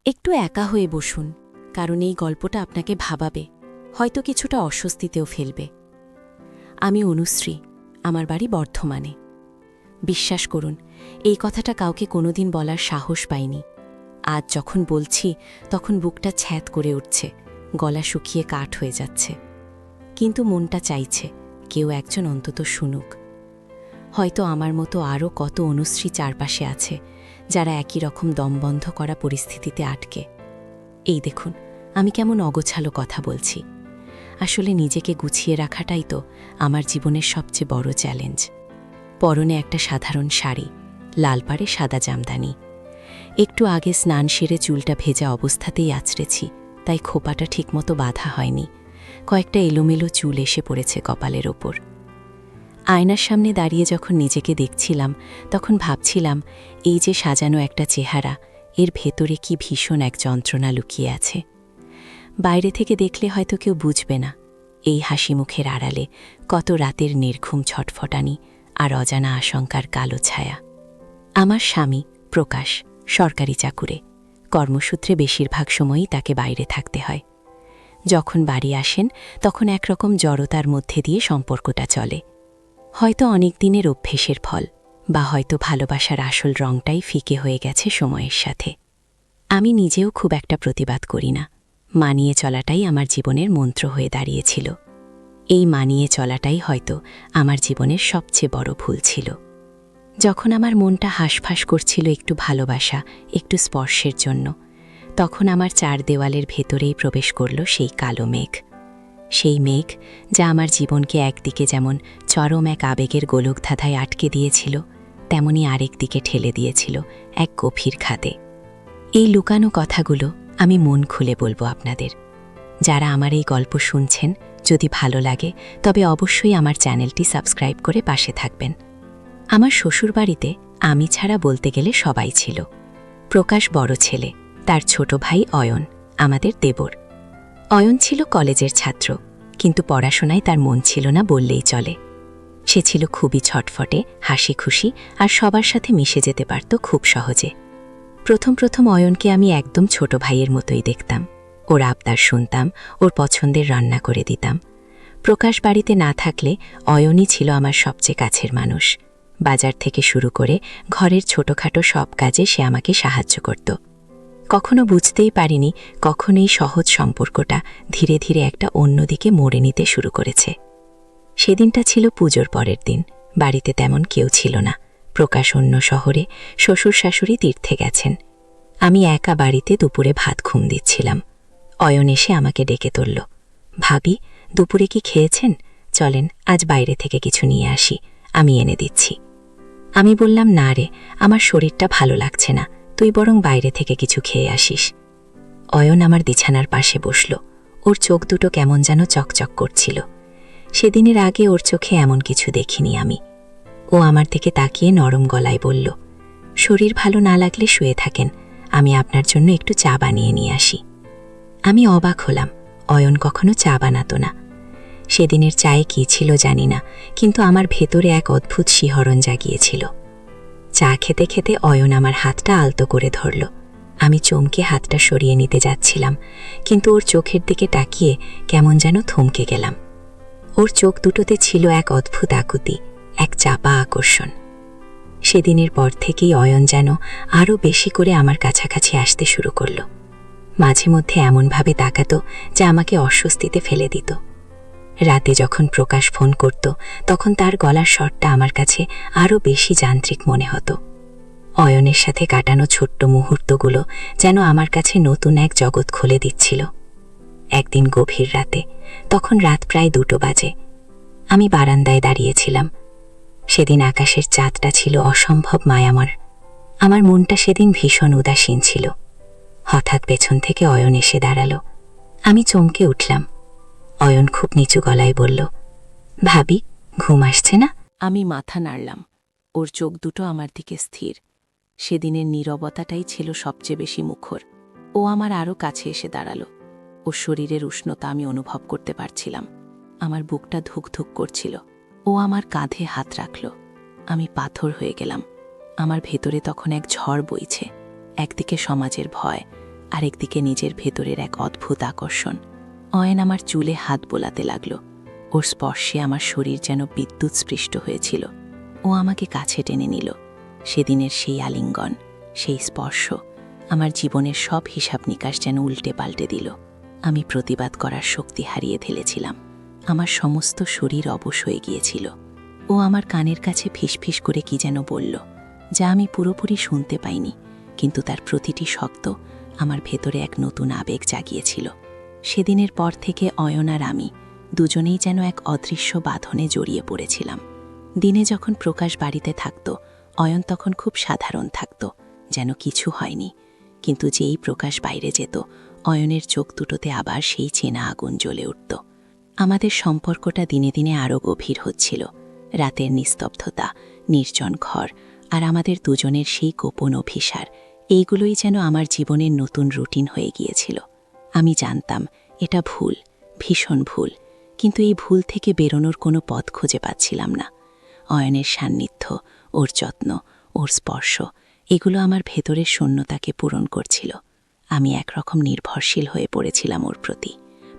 একটু একা হয়ে বসুন, কারণ এই গল্পটা আপনাকে ভাবাবে, হয়তো কিছুটা অস্বস্তিতেও ফেলবে। আমি অনুশ্রী, আমার বাড়ি বর্ধমানে। বিশ্বাস করুন, এই কথাটা কাউকে কোনোদিন বলার সাহস পাইনি। আজ যখন বলছি তখন বুকটা ছ্যাঁত করে উঠছে, গলা শুকিয়ে কাঠ হয়ে যাচ্ছে। কিন্তু মনটা চাইছে কেউ একজন অন্তত শুনুক। হয়তো আমার মতো আরও কত অনুশ্রী চারপাশে আছে, যারা একই রকম দমবন্ধ করা পরিস্থিতিতে আটকে। এই দেখুন, আমি কেমন অগোছালো কথা বলছি। আসলে নিজেকে গুছিয়ে রাখাটাই তো আমার জীবনের সবচেয়ে বড় চ্যালেঞ্জ। পরনে একটা সাধারণ শাড়ি, লাল পাড়ে সাদা জামদানি। একটু আগে স্নান সেরে চুলটা ভেজা অবস্থাতেই আঁচড়েছি, তাই খোপাটা ঠিকমতো বাঁধা হয়নি। কয়েকটা এলোমেলো চুল এসে পড়েছে কপালের ওপর। আয়নার সামনে দাঁড়িয়ে যখন নিজেকে দেখছিলাম, তখন ভাবছিলাম এই যে সাজানো একটা চেহারা, এর ভেতরে কি ভীষণ এক যন্ত্রণা লুকিয়ে আছে। বাইরে থেকে দেখলে হয়তো কেউ বুঝবে না এই হাসি মুখের আড়ালে কত রাতের নির্ঘুম ছটফটানি আর অজানা আশঙ্কার কালো ছায়া। আমার স্বামী প্রকাশ সরকারি চাকুরে, কর্মসূত্রে বেশিরভাগ সময়ই তাকে বাইরে থাকতে হয়। যখন বাড়ি আসেন তখন একরকম জড়তার মধ্যে দিয়ে সম্পর্কটা চলে। হয়তো অনেক দিনের অভ্যেসের ফল, বা হয়তো ভালোবাসার আসল রংটাই ফিকে হয়ে গেছে সময়ের সাথে। আমি নিজেও খুব একটা প্রতিবাদ করি না। মানিয়ে চলাটাই আমার জীবনের মন্ত্র হয়ে দাঁড়িয়েছিল। এই মানিয়ে চলাটাই হয়তো আমার জীবনের সবচেয়ে বড় ভুল ছিল। যখন আমার মনটা হাঁসফাঁস করছিল একটু ভালোবাসা, একটু স্পর্শের জন্য, তখন আমার চার দেওয়ালের ভেতরেই প্রবেশ করল সেই কালো মেঘ। সেই মেঘ যা আমার জীবনকে একদিকে যেমন চরম এক আবেগের গোলকধাঁধায় আটকে দিয়েছিল, তেমনি আরেক দিকে ঠেলে দিয়েছিল এক গভীর খাদে। এই লুকানো কথাগুলো আমি মন খুলে বলবো আপনাদের। যারা আমার এই গল্প শুনছেন, যদি ভালো লাগে তবে অবশ্যই আমার চ্যানেলটি সাবস্ক্রাইব করে পাশে থাকবেন। আমার শ্বশুরবাড়িতে আমি ছাড়া বলতে গেলে সবাই ছিল। প্রকাশ বড় ছেলে, তার ছোট ভাই অয়ন আমাদের দেবর। অয়ন ছিল কলেজের ছাত্র, কিন্তু পড়াশোনায় তার মন ছিল না বললেই চলে। সে ছিল খুবই ছটফটে, হাসি খুশি আর সবার সাথে মিশে যেতে পারত খুব সহজে। প্রথম প্রথম অয়নকে আমি একদম ছোট ভাইয়ের মতোই দেখতাম। ওর আবদার শুনতাম, ওর পছন্দের রান্না করে দিতাম। প্রকাশ বাড়িতে না থাকলে অয়নই ছিল আমার সবচেয়ে কাছের মানুষ। বাজার থেকে শুরু করে ঘরের ছোটখাটো সব কাজে সে আমাকে সাহায্য করত। কখনো বুঝতেই পারিনি কখন এই সহজ সম্পর্কটা ধীরে ধীরে একটা অন্যদিকে মোড়ে নিতে শুরু করেছে। সেদিনটা ছিল পুজোর পরের দিন। বাড়িতে তেমন কেউ ছিল না। প্রকাশ অন্য শহরে, শ্বশুর শাশুড়ি তীর্থে গেছেন। আমি একা বাড়িতে দুপুরে ভাত ঘুম দিচ্ছিলাম। অয়ন এসে আমাকে ডেকে তুলল। ভাবি, দুপুরে কি খেয়েছেন? চলেন আজ বাইরে থেকে কিছু নিয়ে আসি, আমি এনে দিচ্ছি। আমি বললাম, না রে, আমার শরীরটা ভালো লাগছে না, তুই বরং বাইরে থেকে কিছু খেয়ে আসিস। অয়ন আমার বিছানার পাশে বসল। ওর চোখ দুটো কেমন যেন চকচক করছিল। সেদিনের আগে ওর চোখে এমন কিছু দেখিনি আমি। ও আমার দিকে তাকিয়ে নরম গলায় বলল, শরীর ভালো না লাগলে শুয়ে থাকেন, আমি আপনার জন্য একটু চা বানিয়ে নিয়ে আসি। আমি অবাক হলাম, অয়ন কখনো চা বানাতো না। সেদিনের চায়ে কি ছিল জানি না, কিন্তু আমার ভেতরে এক অদ্ভুত শিহরণ জাগিয়েছিল। চা খেতে খেতে অয়ন আমার হাতটা আলতো করে ধরল। আমি চমকে হাতটা সরিয়ে নিতে যাচ্ছিলাম, কিন্তু ওর চোখের দিকে তাকিয়ে কেমন যেন থমকে গেলাম। ওর চোখ দুটোতে ছিল এক অদ্ভুত আকুতি, এক চাপা আকর্ষণ। সেদিনের পর থেকেই অয়ন যেন আরও বেশি করে আমার কাছাকাছি আসতে শুরু করল। মাঝে মধ্যে এমনভাবে তাকাতো যা আমাকে অস্বস্তিতে ফেলে দিত। রাতে যখন প্রকাশ ফোন করত, তখন তার গলার স্বরটা আমার কাছে আরও বেশি যান্ত্রিক মনে হতো। অয়নের সাথে কাটানো ছোট্ট মুহূর্তগুলো যেন আমার কাছে নতুন এক জগৎ খুলে দিচ্ছিল। একদিন গভীর রাতে, তখন রাত প্রায় 2টো বাজে, আমি বারান্দায় দাঁড়িয়েছিলাম। সেদিন আকাশের চাঁদটা ছিল অসম্ভব মায়াময়। আমার মনটা সেদিন ভীষণ উদাসীন ছিল। হঠাৎ পেছন থেকে অয়ন এসে দাঁড়ালো। আমি চমকে উঠলাম। অয়ন খুব নিচু গলায় বলল, ভাবি, ঘুম আসছে না? আমি মাথা নাড়লাম। ওর চোখ দুটো আমার দিকে স্থির। সেদিনের নীরবতাটাই ছিল সবচেয়ে বেশি মুখর। ও আমার আরও কাছে এসে দাঁড়ালো। ওর শরীরের উষ্ণতা আমি অনুভব করতে পারছিলাম। আমার বুকটা ধুকধুক করছিল। ও আমার কাঁধে হাত রাখল। আমি পাথর হয়ে গেলাম। আমার ভেতরে তখন এক ঝড় বইছে। একদিকে সমাজের ভয়, আরেকদিকে নিজের ভেতরের এক অদ্ভুত আকর্ষণ। অয়ন আমার চুলে হাত বোলাতে লাগল। ওর স্পর্শে আমার শরীর যেন বিদ্যুৎ স্পৃষ্ট হয়েছিল। ও আমাকে কাছে টেনে নিল। সেদিনের সেই আলিঙ্গন, সেই স্পর্শ আমার জীবনের সব হিসাব নিকাশ যেন উল্টে পাল্টে দিল। আমি প্রতিবাদ করার শক্তি হারিয়ে ফেলেছিলাম। আমার সমস্ত শরীর অবশ হয়ে গিয়েছিল। ও আমার কানের কাছে ফিসফিস করে কি যেন বলল, যা আমি পুরোপুরি শুনতে পাইনি, কিন্তু তার প্রতিটি শব্দ আমার ভেতরে এক নতুন আবেগ জাগিয়েছিল। সেদিনের পর থেকে অয়ন আর আমি দুজনেই যেন এক অদৃশ্য বাঁধনে জড়িয়ে পড়েছিলাম। দিনে যখন প্রকাশ বাড়িতে থাকত, অয়ন তখন খুব সাধারণ থাকত, যেন কিছু হয়নি। কিন্তু যেই প্রকাশ বাইরে যেত, অয়নের চোখ দুটোতে আবার সেই চেনা আগুন জ্বলে উঠত। আমাদের সম্পর্কটা দিনে দিনে আরও গভীর হচ্ছিল। রাতের নিস্তব্ধতা, নির্জন ঘর আর আমাদের দুজনের সেই গোপন অভিসার, এইগুলোই যেন আমার জীবনের নতুন রুটিন হয়ে গিয়েছিল। আমি জানতাম এটা ভুল, ভীষণ ভুল, কিন্তু এই ভুল থেকে বেরোনোর কোনো পথ খুঁজে পাচ্ছিলাম না। অয়নের সান্নিধ্য, ওর যত্ন, ওর স্পর্শ, এগুলো আমার ভেতরের শূন্যতাকে পূরণ করছিল। আমি একরকম নির্ভরশীল হয়ে পড়েছিলাম ওর প্রতি।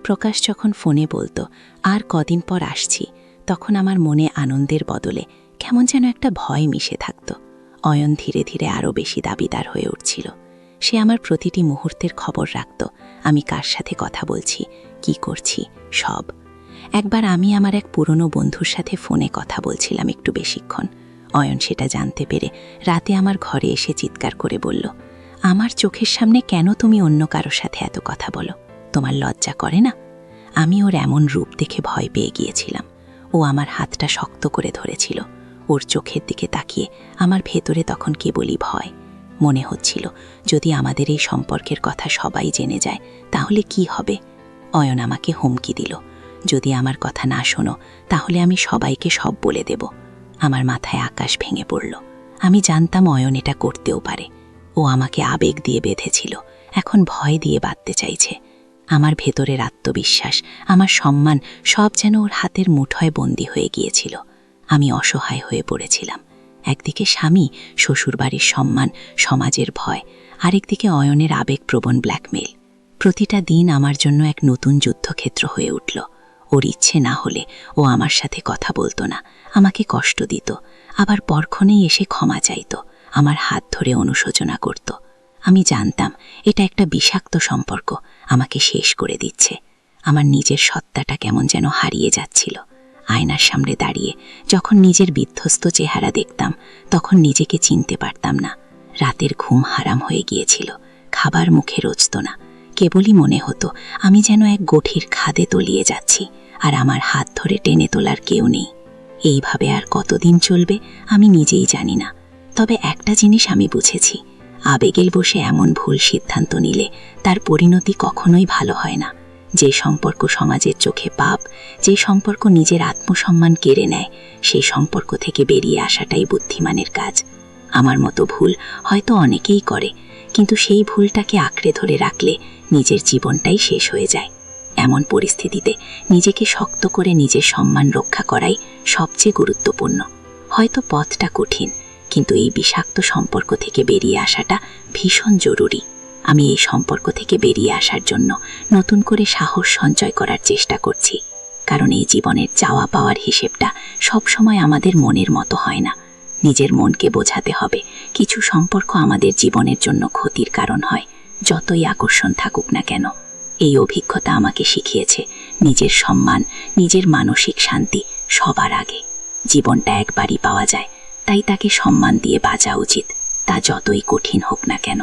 প্রকাশ যখন ফোনে বলতো আর কদিন পর আসছি, তখন আমার মনে আনন্দের বদলে কেমন যেন একটা ভয় মিশে থাকত। অয়ন ধীরে ধীরে আরও বেশি দাবিদার হয়ে উঠছিল। সে আমার প্রতিটি মুহূর্তের খবর রাখত, আমি কার সাথে কথা বলছি, কি করছি, সব। একবার আমি আমার এক পুরনো বন্ধুর সাথে ফোনে কথা বলছিলাম একটু বেশিক্ষণ। অয়ন সেটা জানতে পেরে রাতে আমার ঘরে এসে চিৎকার করে বলল, আমার চোখের সামনে কেন তুমি অন্য কারোর সাথে এত কথা বলো? তোমার লজ্জা করে না? আমি ওর এমন রূপ দেখে ভয় পেয়ে গিয়েছিলাম। ও আমার হাতটা শক্ত করে ধরেছিল। ওর চোখের দিকে তাকিয়ে আমার ভেতরে তখন কেবলই ভয়। মনে হচ্ছিল যদি আমাদের এই সম্পর্কের কথা সবাই জেনে যায়, তাহলে কি হবে? অয়ন আমাকে হুমকি দিল, যদি আমার কথা না শোনো, তাহলে আমি সবাইকে সব বলে দেব। আমার মাথায় আকাশ ভেঙে পড়ল। আমি জানতাম অয়ন এটা করতেও পারে। ও আমাকে আবেগ দিয়ে বেঁধেছিল, এখন ভয় দিয়ে বাঁধতে চাইছে। আমার ভেতরের আত্মবিশ্বাস, আমার সম্মান, সব যেন ওর হাতের মুঠোয় বন্দী হয়ে গিয়েছিল। আমি অসহায় হয়ে পড়েছিলাম। একদিকে স্বামী, শ্বশুরবাড়ির সম্মান, সমাজের ভয়, আরেকদিকে অয়নের আবেগপ্রবণ ব্ল্যাকমেইল। প্রতিটা দিন আমার জন্য এক নতুন যুদ্ধক্ষেত্র হয়ে উঠল। ওর ইচ্ছে না হলে ও আমার সাথে কথা বলতো না, আমাকে কষ্ট দিত, আবার পরক্ষণেই এসে ক্ষমা চাইত, আমার হাত ধরে অনুশোচনা করত। আমি জানতাম এটা একটা বিষাক্ত সম্পর্ক, আমাকে শেষ করে দিচ্ছে। আমার নিজের সত্তাটা কেমন যেন হারিয়ে যাচ্ছিল। আয়নার সামনে দাঁড়িয়ে যখন নিজের বিধ্বস্ত চেহারা দেখতাম, তখন নিজেকে চিনতে পারতাম না। রাতের ঘুম হারাম হয়ে গিয়েছিল, খাবার মুখে রুচত না। কেবলই মনে হতো আমি যেন এক গভীর খাদে তলিয়ে যাচ্ছি, আর আমার হাত ধরে টেনে তোলার কেউ নেই। এইভাবে আর কতদিন চলবে আমি নিজেই জানি না। তবে একটা জিনিস আমি বুঝেছি, আবেগের বসে এমন ভুল সিদ্ধান্ত নিলে তার পরিণতি কখনোই ভালো হয় না। যে সম্পর্ক সমাজের চোখে পাপ, যে সম্পর্ক নিজের আত্মসম্মান কেড়ে নেয়, সেই সম্পর্ক থেকে বেরিয়ে আসাটাই বুদ্ধিমানের কাজ। আমার মতো ভুল হয়তো অনেকেই করে, কিন্তু সেই ভুলটাকে আঁকড়ে ধরে রাখলে নিজের জীবনটাই শেষ হয়ে যায়। এমন পরিস্থিতিতে নিজেকে শক্ত করে নিজের সম্মান রক্ষা করাই সবচেয়ে গুরুত্বপূর্ণ। হয়তো পথটা কঠিন, কিন্তু এই বিষাক্ত সম্পর্ক থেকে বেরিয়ে আসাটা ভীষণ জরুরি। আমি এই সম্পর্ক থেকে বেরিয়ে আসার জন্য নতুন করে সাহস সঞ্চয় করার চেষ্টা করছি, কারণ এই জীবনের চাওয়া পাওয়ার হিসেবটা সবসময় আমাদের মনের মতো হয় না। নিজের মনকে বোঝাতে হবে কিছু সম্পর্ক আমাদের জীবনের জন্য ক্ষতির কারণ হয়, যতই আকর্ষণ থাকুক না কেন। এই অভিজ্ঞতা আমাকে শিখিয়েছে নিজের সম্মান, নিজের মানসিক শান্তি সবার আগে। জীবনটা একবারই পাওয়া যায়, তাই তাকে সম্মান দিয়ে বাঁচা উচিত, তা যতই কঠিন হোক না কেন।